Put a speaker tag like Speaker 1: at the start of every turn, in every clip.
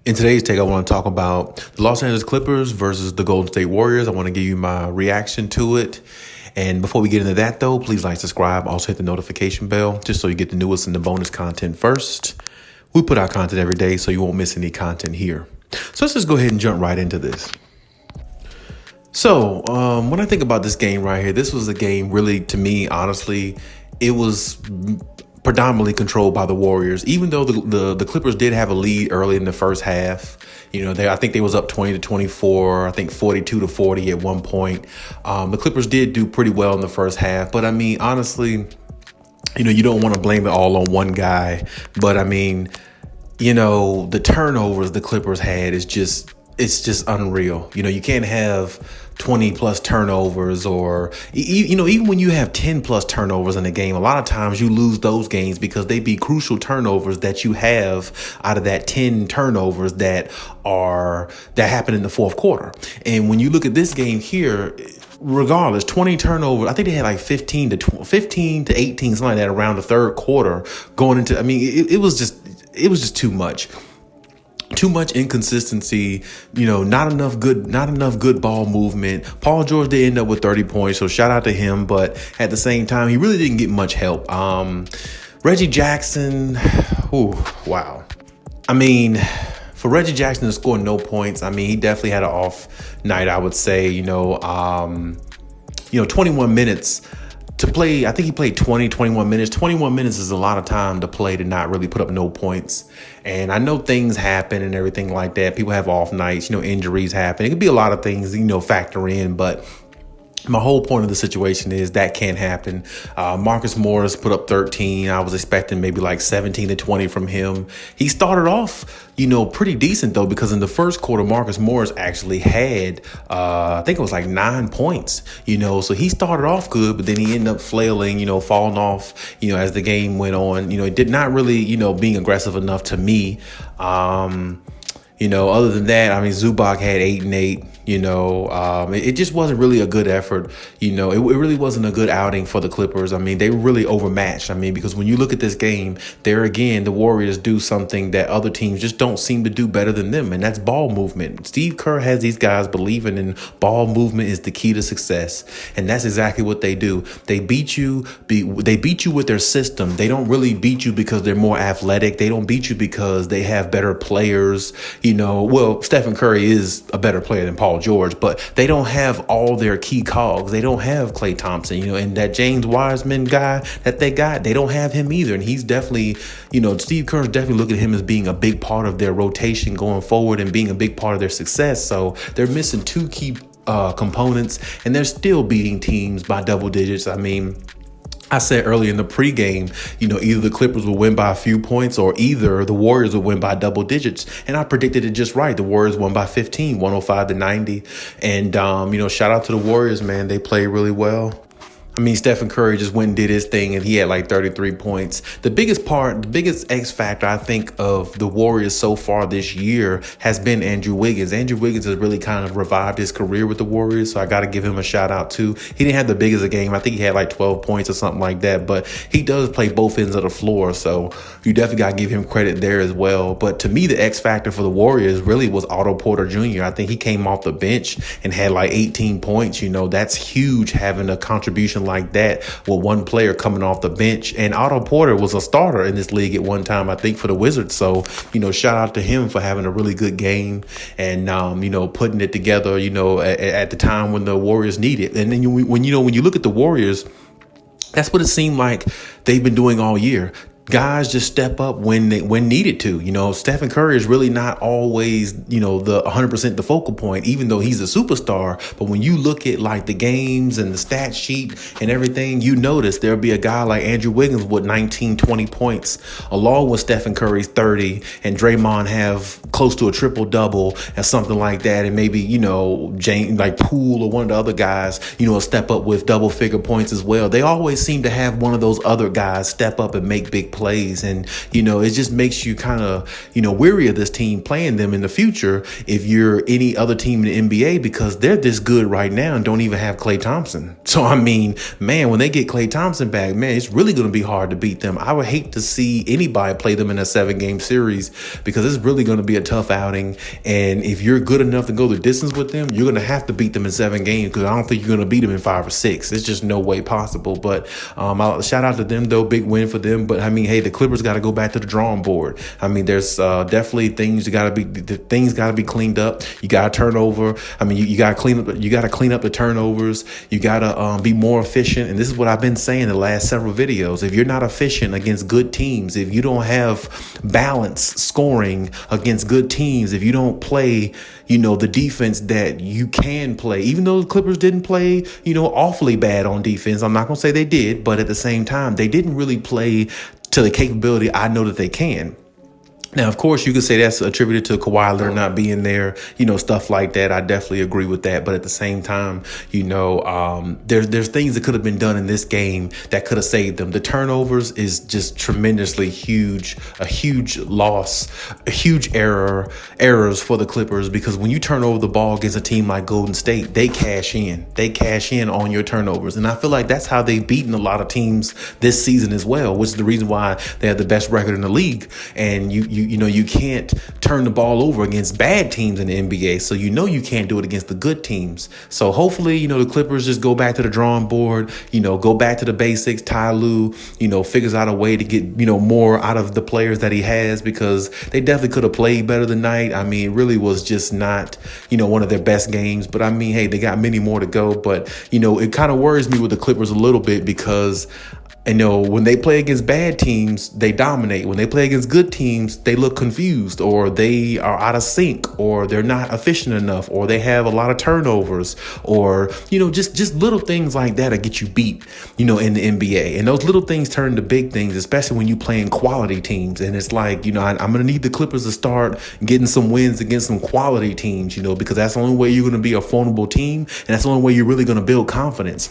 Speaker 1: In today's take, I want to talk about the Los Angeles Clippers versus the Golden State Warriors. I want to give you my reaction to it. And before we get into that, though, please like, subscribe. Also hit the notification bell just so you get the newest and the bonus content first. We put out content every day, so you won't miss any content here. So let's just go ahead and jump right into this. So when I think about this game right here, this was a game really, to me, honestly, it was predominantly controlled by the Warriors, even though the Clippers did have a lead early in the first half. I think they was up 20-24, I think 42-40 at one point. The Clippers did do pretty well in the first half, but I mean, honestly, you don't want to blame it all on one guy, but I mean, the turnovers the Clippers had it's just unreal. You can't have 20 plus turnovers or, even when you have 10 plus turnovers in a game, a lot of times you lose those games because they be crucial turnovers that you have out of that 10 turnovers that happen in the fourth quarter. And when you look at this game here, regardless, 20 turnovers, I think they had like 15 to 18, something like that around the third quarter going into, it was just too much. Too much inconsistency, not enough good ball movement. Paul George did end up with 30 points, so shout out to him. But at the same time, he really didn't get much help. Reggie Jackson, wow. For Reggie Jackson to score no points, he definitely had an off night, I would say. 21 minutes to play. I think he played 21 minutes. 21 minutes is a lot of time to play to not really put up no points. And I know things happen and everything like that. People have off nights, injuries happen. It could be a lot of things, factor in, but my whole point of the situation is that can't happen. Marcus Morris put up 13. I was expecting maybe like 17 to 20 from him. He started off, pretty decent though, because in the first quarter, Marcus Morris actually had, I think it was like 9 points, so he started off good, but then he ended up flailing, falling off, as the game went on. It did not really, being aggressive enough to me. Other than that, Zubac had 8 and 8. It just wasn't really a good effort. It really wasn't a good outing for the Clippers. They were really overmatched. Because when you look at this game, there again, the Warriors do something that other teams just don't seem to do better than them, and that's ball movement. Steve Kerr has these guys believing in ball movement is the key to success, and that's exactly what they do. They beat you. They beat you with their system. They don't really beat you because they're more athletic. They don't beat you because they have better players. Stephen Curry is a better player than Paul George, but they don't have all their key cogs. They don't have Klay Thompson, and that James Wiseman guy that they got, they don't have him either. And he's definitely, Steve Kerr's definitely looking at him as being a big part of their rotation going forward and being a big part of their success. So they're missing 2 key components, and they're still beating teams by double digits. I said earlier in the pregame, either the Clippers will win by a few points or either the Warriors will win by double digits. And I predicted it just right. The Warriors won by 15, 105-90. And, shout out to the Warriors, man. They played really well. Stephen Curry just went and did his thing, and he had like 33 points. The biggest X factor, I think, of the Warriors so far this year has been Andrew Wiggins. Andrew Wiggins has really kind of revived his career with the Warriors, so I got to give him a shout out too. He didn't have the biggest of game. I think he had like 12 points or something like that, but he does play both ends of the floor, so you definitely got to give him credit there as well. But to me, the X factor for the Warriors really was Otto Porter Jr. I think he came off the bench and had like 18 points. That's huge, having a contribution like that with one player coming off the bench. And Otto Porter was a starter in this league at one time, I think, for the Wizards. So, shout out to him for having a really good game and, putting it together, at the time when the Warriors need it. And then when you look at the Warriors, that's what it seemed like they've been doing all year. Guys just step up when needed to. Stephen Curry is really not always, the 100% the focal point, even though he's a superstar. But when you look at like the games and the stat sheet and everything, you notice there'll be a guy like Andrew Wiggins with 19, 20 points, along with Stephen Curry's 30, and Draymond have close to a triple double and something like that. And maybe, James, like Poole or one of the other guys, step up with double figure points as well. They always seem to have one of those other guys step up and make big plays. And, it just makes you kind of, weary of this team playing them in the future if you're any other team in the NBA, because they're this good right now and don't even have Klay Thompson. So, I mean, man, when they get Klay Thompson back, man, it's really going to be hard to beat them. I would hate to see anybody play them in a 7-game series, because it's really going to be a tough outing. And if you're good enough to go the distance with them, you're going to have to beat them in 7 games, because I don't think you're going to beat them in 5 or 6. It's just no way possible. But I'll shout out to them, though. Big win for them. But I mean, hey, the Clippers got to go back to the drawing board. I mean, there's definitely things got to be cleaned up. You got to turn over. I mean, you got to clean up. You got to clean up the turnovers. You got to be more efficient. And this is what I've been saying the last several videos. If you're not efficient against good teams, if you don't have balance scoring against good teams, if you don't play, the defense that you can play, even though the Clippers didn't play, awfully bad on defense. I'm not going to say they did, but at the same time, they didn't really play to the capability I know that they can. Now, of course, you could say that's attributed to Kawhi Leonard not being there, stuff like that. I definitely agree with that. But at the same time, there's things that could have been done in this game that could have saved them. The turnovers is just tremendously huge, a huge loss, a huge errors for the Clippers, because when you turn over the ball against a team like Golden State, they cash in. They cash in on your turnovers. And I feel like that's how they've beaten a lot of teams this season as well, which is the reason why they have the best record in the league. And you can't turn the ball over against bad teams in the NBA. So you can't do it against the good teams. So hopefully, the Clippers just go back to the drawing board, go back to the basics. Ty Lue, figures out a way to get, more out of the players that he has, because they definitely could have played better tonight. I mean, it really was just not, one of their best games. But I mean, hey, they got many more to go. But, it kind of worries me with the Clippers a little bit, because when they play against bad teams, they dominate. When they play against good teams, they look confused, or they are out of sync, or they're not efficient enough, or they have a lot of turnovers, or, just little things like that that get you beat, in the NBA. And those little things turn to big things, especially when you playing quality teams. And it's like, I'm going to need the Clippers to start getting some wins against some quality teams, because that's the only way you're going to be a formidable team. And that's the only way you're really going to build confidence.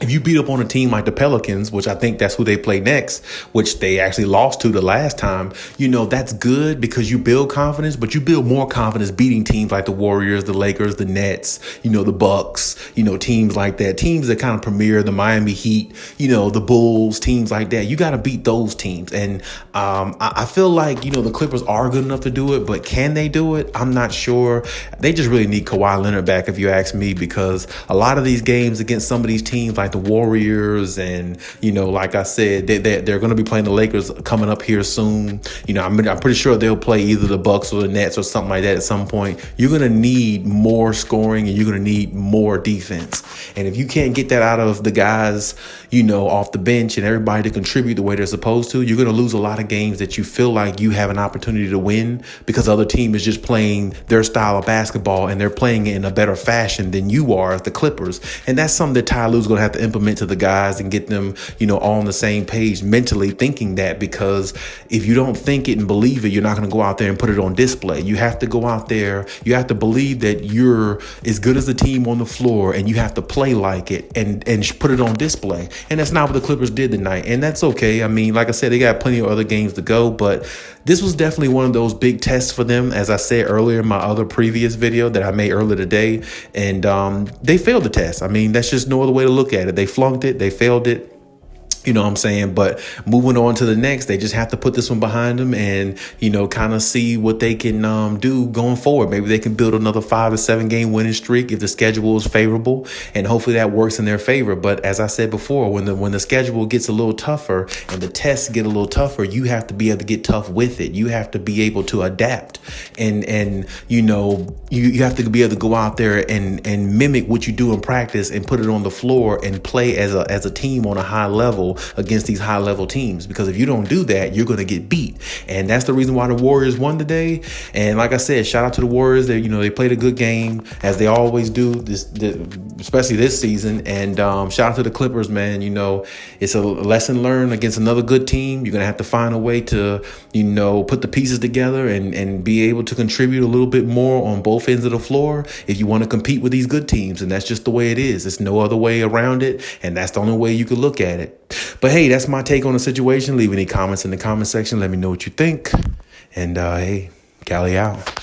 Speaker 1: If you beat up on a team like the Pelicans, which I think that's who they play next, which they actually lost to the last time, that's good, because you build confidence, but you build more confidence beating teams like the Warriors, the Lakers, the Nets, the Bucks, teams like that, teams that kind of premiere, the Miami Heat, the Bulls, teams like that. You got to beat those teams. And I feel like, the Clippers are good enough to do it, but can they do it? I'm not sure. They just really need Kawhi Leonard back, if you ask me, because a lot of these games against some of these teams like the Warriors, and like I said, they're going to be playing the Lakers coming up here soon. I'm pretty sure they'll play either the Bucks or the Nets or something like that at some point. You're going to need more scoring, and you're going to need more defense. And if you can't get that out of the guys, off the bench, and everybody to contribute the way they're supposed to, you're going to lose a lot of games that you feel like you have an opportunity to win, because the other team is just playing their style of basketball, and they're playing it in a better fashion than you are as the Clippers. And that's something that Ty Lue's going to have to implement to the guys and get them, all on the same page, mentally thinking that, because if you don't think it and believe it, you're not going to go out there and put it on display. You have to go out there. You have to believe that you're as good as the team on the floor, and you have to play like it and put it on display. And that's not what the Clippers did tonight. And that's okay. I mean, like I said, they got plenty of other games to go, but this was definitely one of those big tests for them, as I said earlier in my other previous video that I made earlier today. And they failed the test. I mean, that's just no other way to look at it. They flunked it. They failed it. You know what I'm saying? But moving on to the next, they just have to put this one behind them and, kind of see what they can do going forward. Maybe they can build another 5 or 7 game winning streak if the schedule is favorable, and hopefully that works in their favor. But as I said before, when the schedule gets a little tougher and the tests get a little tougher, you have to be able to get tough with it. You have to be able to adapt, and you have to be able to go out there and mimic what you do in practice and put it on the floor and play as a team on a high level against these high level teams. Because if you don't do that, you're going to get beat. And that's the reason why the Warriors won today. And like I said, shout out to the Warriors. They played a good game, as they always do, especially this season. And shout out to the Clippers, man. It's a lesson learned against another good team. You're going to have to find a way to, put the pieces together and be able to contribute a little bit more on both ends of the floor if you want to compete with these good teams. And that's just the way it is. There's no other way around it. And that's the only way you could look at it. But hey, that's my take on the situation. Leave any comments in the comment section. Let me know what you think. And hey, Cali out.